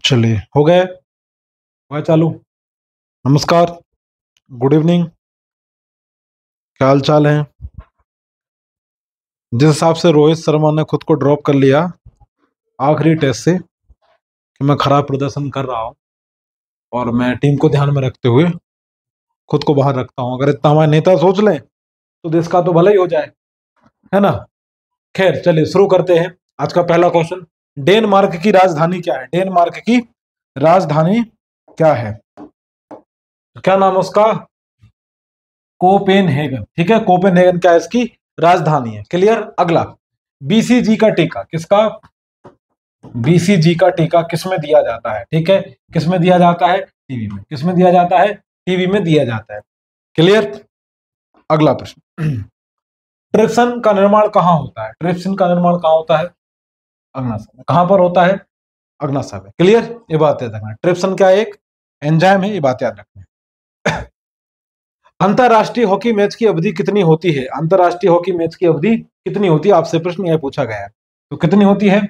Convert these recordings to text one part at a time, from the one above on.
चलिए हो गए। हुआ चालू। नमस्कार। Good evening. क्या हाल चाल है? जिस हिसाब से रोहित शर्मा ने खुद को ड्रॉप कर लिया आखिरी टेस्ट से कि मैं खराब प्रदर्शन कर रहा हूँ और मैं टीम को ध्यान में रखते हुए खुद को बाहर रखता हूँ, अगर इतना हमारे नेता सोच लें तो देश का तो भला ही हो जाए, है ना। खैर चलिए शुरू करते हैं। आज का पहला क्वेश्चन, डेनमार्क की राजधानी क्या है? डेनमार्क की राजधानी क्या है? तो क्या नाम है उसका? कोपेनहेगन। ठीक है, कोपेनहेगन क्या है इसकी राजधानी है। क्लियर। अगला, बीसीजी का टीका किसका? बीसीजी का टीका किसमें दिया जाता है? ठीक है, किसमें दिया जाता है? टीवी में। किसमें दिया जाता है? टीवी में दिया जाता है। क्लियर। अगला प्रश्न, ट्रिप्सिन का निर्माण कहां होता है? ट्रिप्सिन का निर्माण कहां होता है? अग्नाशय में। कहां पर होता है? अग्नाशय में। क्लियर, ये बात याद रखना। ट्रिप्सिन क्या एक एंजाइम है, ये बात याद रखना। अंतरराष्ट्रीय हॉकी मैच की अवधि कितनी होती है? अंतरराष्ट्रीय हॉकी मैच की अवधि कितनी होती है? आपसे प्रश्न यह पूछा गया है। तो कितनी होती है?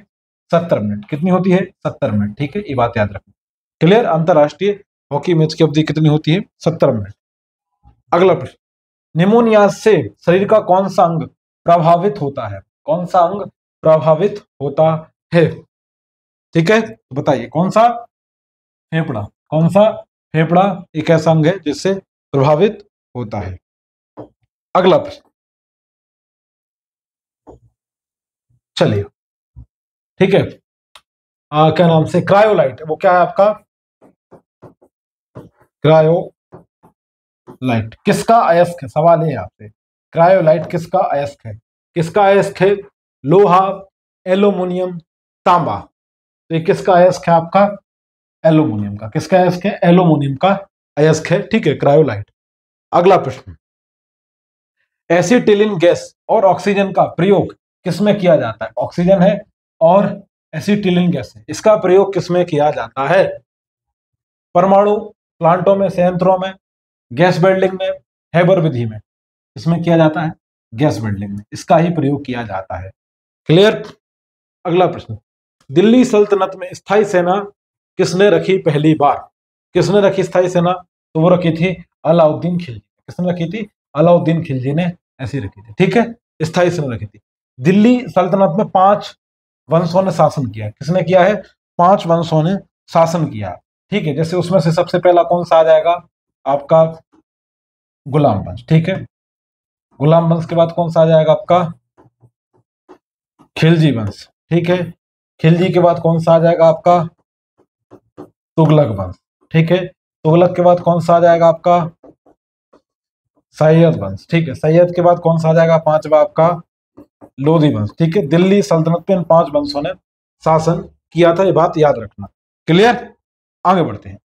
70 मिनट। कितनी होती है? 70 मिनट। ठीक है, ये बात याद रखना। क्लियर। अंतरराष्ट्रीय हॉकी मैच की अवधि कितनी होती है? 70 मिनट। अगला प्रश्न, निमोनिया से शरीर का कौन सा अंग प्रभावित होता है? कौन सा अंग प्रभावित होता है? ठीक है, तो बताइए कौन सा? फेफड़ा। कौन सा? फेफड़ा एक ऐसा अंग है जिससे प्रभावित होता है। अगला प्रश्न, चलिए ठीक है, क्या नाम से क्रायोलाइट, वो क्या है आपका? क्रायोलाइट किसका अयस्क है? सवाल है आपसे, क्रायोलाइट किसका अयस्क है? किसका अयस्क है? लोहा, एल्यूमिनियम, तांबा। तो ये किसका अयस्क है आपका? एल्यूमिनियम का। किसका अयस्क है? एल्यूमिनियम का अयस्क है। ठीक है, क्रायोलाइट। अगला प्रश्न, एसिटिलीन गैस और ऑक्सीजन का प्रयोग किसमें किया जाता है? ऑक्सीजन है और एसिटिलीन गैस है, इसका प्रयोग किसमें किया जाता है? परमाणु प्लांटों में, संयंत्रों में, गैस बिल्डिंग में, हैबर विधि में। इसमें किया जाता है गैस बिल्डिंग में, इसका ही प्रयोग किया जाता है। क्लियर। अगला प्रश्न, दिल्ली सल्तनत में स्थायी सेना किसने रखी पहली बार? किसने रखी स्थायी सेना? तो वो रखी थी अलाउद्दीन खिलजी। किसने रखी थी? अलाउद्दीन खिलजी ने ऐसी रखी थी। ठीक है, स्थायी सेना रखी थी। दिल्ली सल्तनत में 5 वंशों ने शासन किया। किसने किया है? 5 वंशों ने शासन किया। ठीक है, जैसे उसमें से सबसे पहला कौन सा आ जाएगा आपका? गुलाम वंश। ठीक है, गुलाम वंश के बाद कौन सा आ जाएगा आपका? खिलजी वंश। ठीक है, खिलजी के बाद कौन सा आ जाएगा आपका? तुगलक वंश। ठीक है, तुगलक के बाद कौन सा आ जाएगा आपका? सैयद वंश। ठीक है, सैयद के बाद कौन सा आ जाएगा? 5वां आपका लोधी वंश। ठीक है, दिल्ली सल्तनत पे इन 5 वंशों ने शासन किया था, ये बात याद रखना। क्लियर। आगे बढ़ते हैं।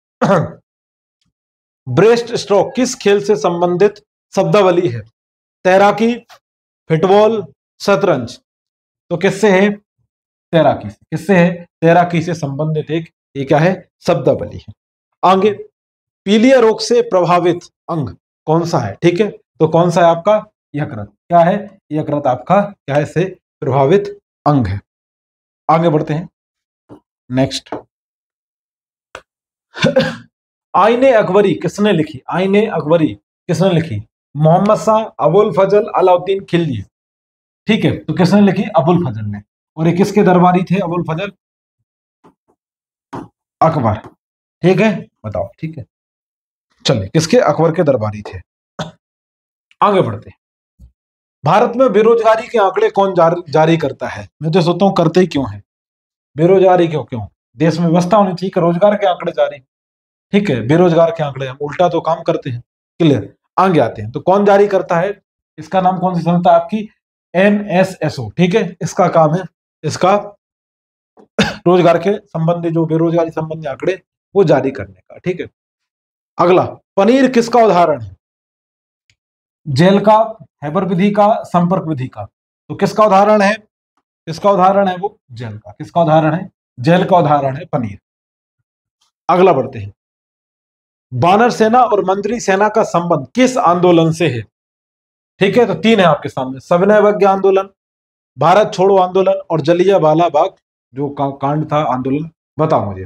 ब्रेस्ट स्ट्रोक किस खेल से संबंधित शब्दावली है? तैराकी, फुटबॉल, शतरंज। तो किससे है? तैराकी से। किससे है? तैराकी से संबंधित एक ये क्या है? शब्दावली है। आगे, पीलिया रोग से प्रभावित अंग कौन सा है? ठीक है, तो कौन सा है आपका? यकृत। क्या है? यकृत आपका क्या है? से प्रभावित अंग है। आगे बढ़ते हैं। नेक्स्ट, आईने अकबरी किसने लिखी? आईने अकबरी किसने लिखी? मोहम्मद शाह, अबुल फजल, अलाउद्दीन खिलजी। ठीक है, तो किसने लिखी? अबुल फजल ने। और ये किसके दरबारी थे अबुल फजल? अकबर। ठीक है, बताओ। ठीक है, चलिए किसके? अकबर के दरबारी थे। आगे बढ़ते हैं। भारत में बेरोजगारी के आंकड़े कौन जारी करता है? मैं तो सोचता हूं करते ही क्यों है बेरोजगारी? क्यों क्यों देश में व्यवस्था होनी चाहिए कि रोजगार के आंकड़े जारी। ठीक है, बेरोजगार के आंकड़े, हम उल्टा तो काम करते हैं। क्लियर। आगे आते हैं, तो कौन जारी करता है? इसका नाम कौन सी संस्था है आपकी? NSSO। ठीक है, इसका काम है, इसका रोजगार के संबंधी, जो बेरोजगारी संबंधी आंकड़े वो जारी करने का। ठीक है। अगला, पनीर किसका उदाहरण है? जेल का, हैबर विधि का, संपर्क विधि का। तो किसका उदाहरण है? किसका उदाहरण है वो? जेल का। किसका उदाहरण है? जेल का उदाहरण है पनीर। अगला बढ़ते हैं, बानर सेना और मंत्री सेना का संबंध किस आंदोलन से है? ठीक है, तो 3 है आपके सामने, सविनय अवज्ञा आंदोलन, भारत छोड़ो आंदोलन और जलियांवाला बाग जो कांड था, आंदोलन। बताओ मुझे।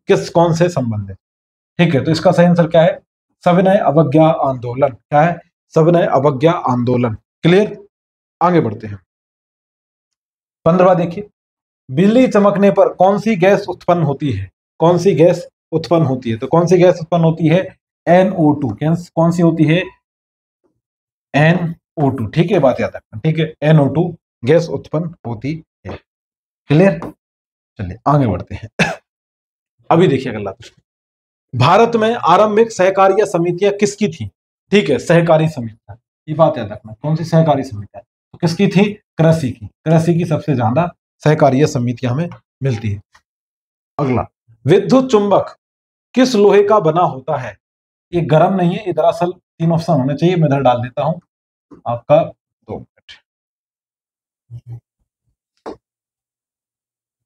किस कौन से संबंधित। ठीक है, तो इसका सही आंसर क्या है? सविनय अवज्ञा आंदोलन। क्या है? सविनय अवज्ञा आंदोलन। क्लियर, आगे बढ़ते हैं। 15वां देखिए, बिजली चमकने पर कौन सी गैस उत्पन्न होती है? कौन सी गैस उत्पन्न होती है? तो कौन सी गैस उत्पन्न होती है? NO2। कौन सी होती है? NO2। ठीक है, बात याद रखना। ठीक है, NO2 गैस उत्पन्न होती है। क्लियर, चलिए आगे बढ़ते हैं। अभी देखिए अगला प्रश्न, भारत में आरंभिक सहकारिता समितियां किसकी थी? ठीक है, सहकारी समितियां, ये बात याद रखना। कौन सी सहकारी समितियां? तो किसकी थी? कृषि की। कृषि की सबसे ज्यादा सहकारिता समितियां हमें मिलती है। अगला, विद्युत चुंबक किस लोहे का बना होता है? ये गर्म नहीं है, ये दरअसल 3 ऑप्शन होने चाहिए, मैं इधर डाल देता हूं आपका, 2 मिनट।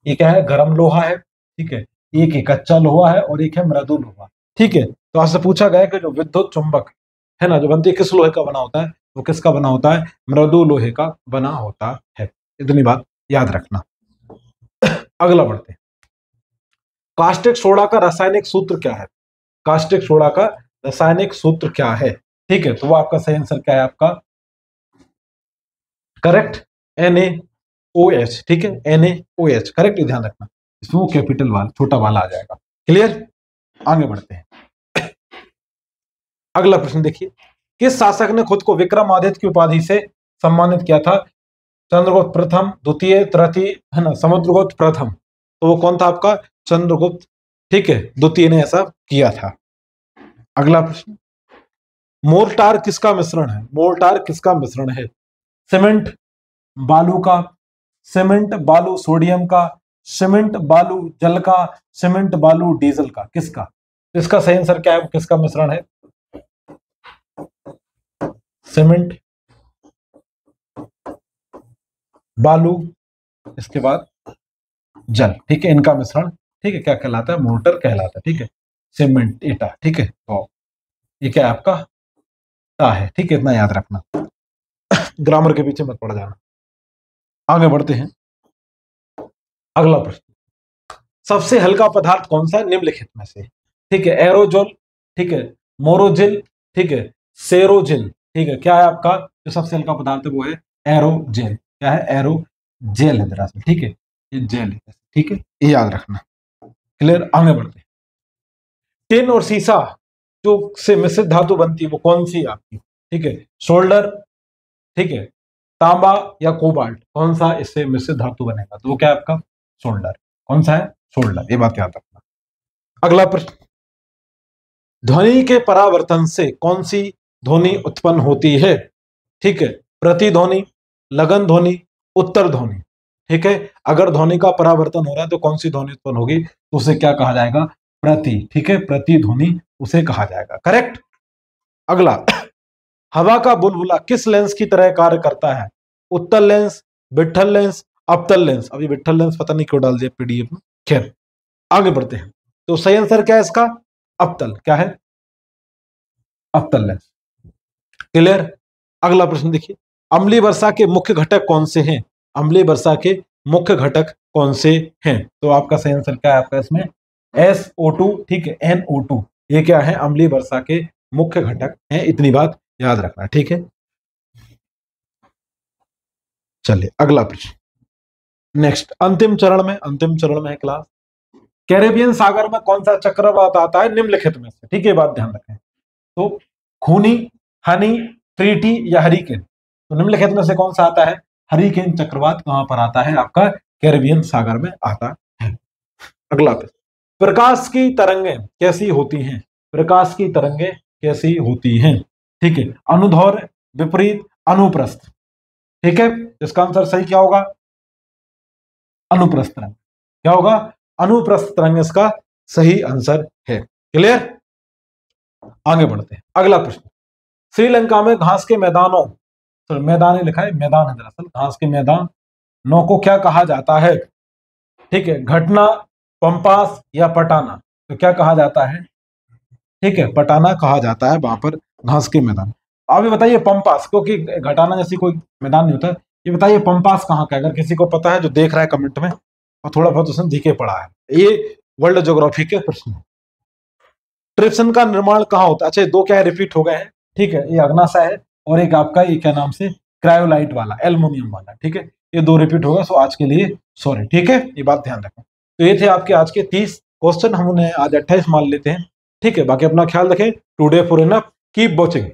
ये क्या है? गर्म लोहा है। ठीक है, एक ही कच्चा लोहा है और एक है मृदु लोहा। ठीक है, तो आपसे पूछा गया कि जो विद्युत चुंबक है ना, जो बनती है, किस लोहे का बना होता है? वो किसका बना होता है? मृदु लोहे का बना होता है। इतनी बात याद रखना। अगला बढ़ते हैं, कास्टिक सोडा का रासायनिक सूत्र क्या है? कास्टिक सोडा का रासायनिक सूत्र क्या है? ठीक है, तो वो आपका सही आंसर क्या है? आपका करेक्ट, NaOH। ठीक है, NaOH करेक्ट, ध्यान रखना। इसमें वो कैपिटल वाला छोटा वाला आ जाएगा। क्लियर, आगे बढ़ते हैं। अगला प्रश्न देखिए, किस शासक ने खुद को विक्रमादित्य की उपाधि से सम्मानित किया था? चंद्रगुप्त प्रथम, द्वितीय, तृतीय, है ना, समुद्रगुप्त प्रथम। तो वो कौन था आपका? चंद्रगुप्त। ठीक है, द्वितीय ने ऐसा किया था। अगला प्रश्न, मोर्टार किसका मिश्रण है? मोर्टार किसका मिश्रण है? सीमेंट बालू का, सीमेंट बालू सोडियम का, सीमेंट बालू जल का, सीमेंट बालू डीजल का, किसका? इसका सही आंसर क्या है? किसका मिश्रण है? सीमेंट बालू, इसके बाद जल। ठीक है, इनका मिश्रण। ठीक है, क्या कहलाता है? मोर्टार कहलाता है। ठीक है, सीमेंट ईटा। ठीक है, तो ये क्या है आपका? टा है। ठीक है, इतना याद रखना, ग्रामर के पीछे मत पड़ जाना। आगे बढ़ते हैं। अगला प्रश्न, सबसे हल्का पदार्थ कौन सा है निम्नलिखित में से? ठीक है, एरोजोल, ठीक है, मोरोजिल, ठीक है, सेरोजिल। ठीक है, क्या है आपका जो सबसे हल्का पदार्थ है? वो है एरोजेल। क्या है? एरोजेल है दरअसल। ठीक है, ये जेल है। ठीक है, ये याद रखना। क्लियर, आगे बढ़ते हैं। टिन और सीसा जो से मिश्रित धातु बनती है वो कौन सी है आपकी? ठीक है, शोल्डर, ठीक है, तांबा या कोबाल्ट, कौन सा इससे मिश्रित धातु बनेगा? तो वो क्या है आपका? शोल्डर। कौन सा है? शोल्डर, ये बात याद रखना। अगला प्रश्न, ध्वनि के परावर्तन से कौन सी ध्वनि उत्पन्न होती है? ठीक है, प्रतिध्वनि, लगन ध्वनि, उत्तर ध्वनि। ठीक है, अगर ध्वनि का परावर्तन हो रहा है तो कौन सी ध्वनि उत्पन्न होगी? तो उसे क्या कहा जाएगा? प्रति। ठीक है, प्रतिध्वनि उसे कहा जाएगा। करेक्ट। अगला, हवा का बुलबुला किस लेंस की तरह कार्य करता है? उत्तल लेंस, विट्ठल लेंस, अवतल लेंस। अभी विट्ठल लेंस पता नहीं क्यों डाल दिया PDF में। खैर, आगे बढ़ते हैं। तो सही आंसर क्या है इसका? अवतल। क्या है? अवतल लेंस। क्लियर। अगला प्रश्न देखिए, अम्लीय वर्षा के मुख्य घटक कौन से हैं? अम्लीय वर्षा के मुख्य घटक कौन से हैं? तो आपका सही आंसर क्या है आपका इसमें? SO2। ठीक है, NO2। ये क्या है? अम्लीय वर्षा के मुख्य घटक हैं। इतनी बात याद रखना। ठीक है, चलिए अगला प्रश्न। नेक्स्ट, अंतिम चरण में है क्लास। कैरेबियन सागर में कौन सा चक्रवात आता है निम्नलिखित में से? ठीक है, बात ध्यान रखें। तो खूनी, हनी, ट्रीटी या हरिकेन। तो निम्नलिखित में से कौन सा आता है? हरिकेन चक्रवात कहां पर आता है? आपका कैरेबियन सागर में आता है। अगला प्रश्न, प्रकाश की तरंगें कैसी होती हैं? प्रकाश की तरंगें कैसी होती हैं? ठीक है, अनुदैर्ध्य, विपरीत, अनुप्रस्थ। ठीक है, इसका आंसर सही क्या होगा? अनुप्रस्थ तरंग। क्या होगा? अनुप्रस्थ तरंग इसका सही आंसर है। क्लियर, आगे बढ़ते हैं। अगला प्रश्न, श्रीलंका में घास के मैदानों, तो मैदान ही लिखा है, मैदान है दरअसल, घास के मैदानों को क्या कहा जाता है? ठीक है, घटना, पंपास या पटाना। तो क्या कहा जाता है? ठीक है, पटाना कहा जाता है वहां पर घास के मैदान। आप ये बताइए पंपास, क्योंकि घटाना जैसी कोई मैदान नहीं होता। ये बताइए पंपास कहाँ का है? अगर किसी को पता है जो देख रहा है कमेंट में, और थोड़ा बहुत उसने जीके पढ़ा है, ये वर्ल्ड ज्योग्राफी के प्रश्न। ट्रिप्सन का निर्माण कहाँ होता है? अच्छा, दो क्या है, रिपीट हो गए हैं, ठीक है, ये अग्नासा है और एक आपका ये क्या नाम से, क्रायोलाइट वाला, एल्युमिनियम वाला, ठीक है, ये दो रिपीट हो गए। सो आज के लिए सॉरी, ठीक है, ये बात ध्यान रखो। तो ये थे आपके आज के 30 क्वेश्चन, हम उन्हें आज 28 मान लेते हैं, ठीक है। बाकी अपना ख्याल रखें। Today for enough, keep watching.